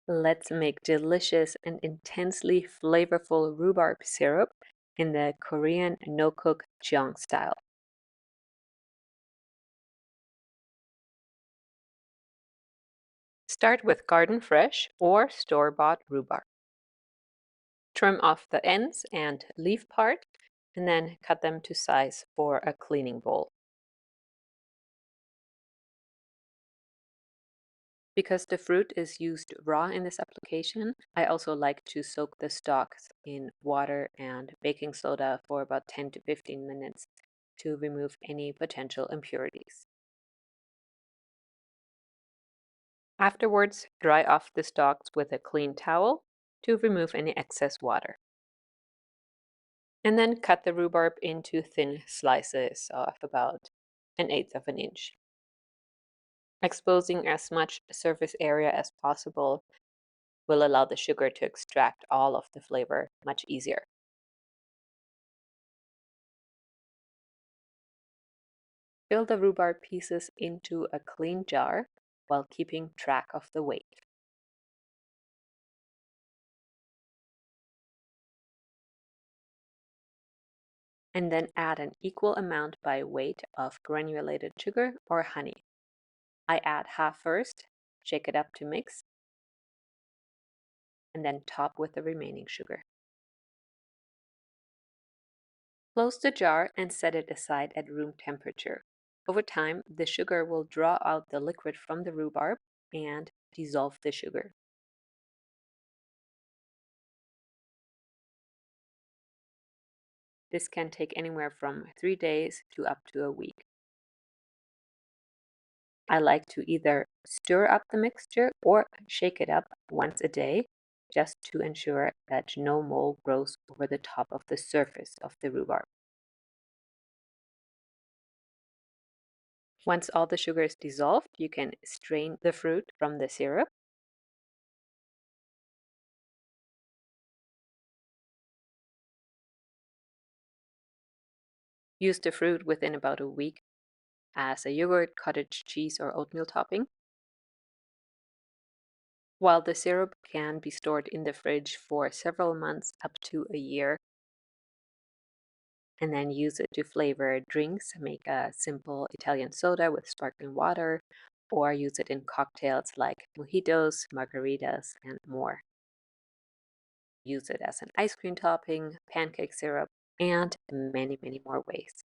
Let's make delicious and intensely flavorful rhubarb syrup in the Korean no-cook Cheong style. Start with garden fresh or store-bought rhubarb. Trim off the ends and leaf part, and then cut them to size for a cleaning bowl. Because the fruit is used raw in this application, I also like to soak the stalks in water and baking soda for about 10 to 15 minutes to remove any potential impurities. Afterwards, dry off the stalks with a clean towel to remove any excess water. And then cut the rhubarb into thin slices of about 1/8 of an inch. Exposing as much surface area as possible will allow the sugar to extract all of the flavor much easier. Fill the rhubarb pieces into a clean jar while keeping track of the weight. And then add an equal amount by weight of granulated sugar or honey. I add half first, shake it up to mix, and then top with the remaining sugar. Close the jar and set it aside at room temperature. Over time, the sugar will draw out the liquid from the rhubarb and dissolve the sugar. This can take anywhere from 3 days to up to a week. I like to either stir up the mixture or shake it up once a day just to ensure that no mold grows over the top of the surface of the rhubarb. Once all the sugar is dissolved, you can strain the fruit from the syrup. Use the fruit within about a week as a yogurt, cottage cheese, or oatmeal topping. While the syrup can be stored in the fridge for several months up to a year, and then use it to flavor drinks, make a simple Italian soda with sparkling water, or use it in cocktails like mojitos, margaritas, and more. Use it as an ice cream topping, pancake syrup, and many, many more ways.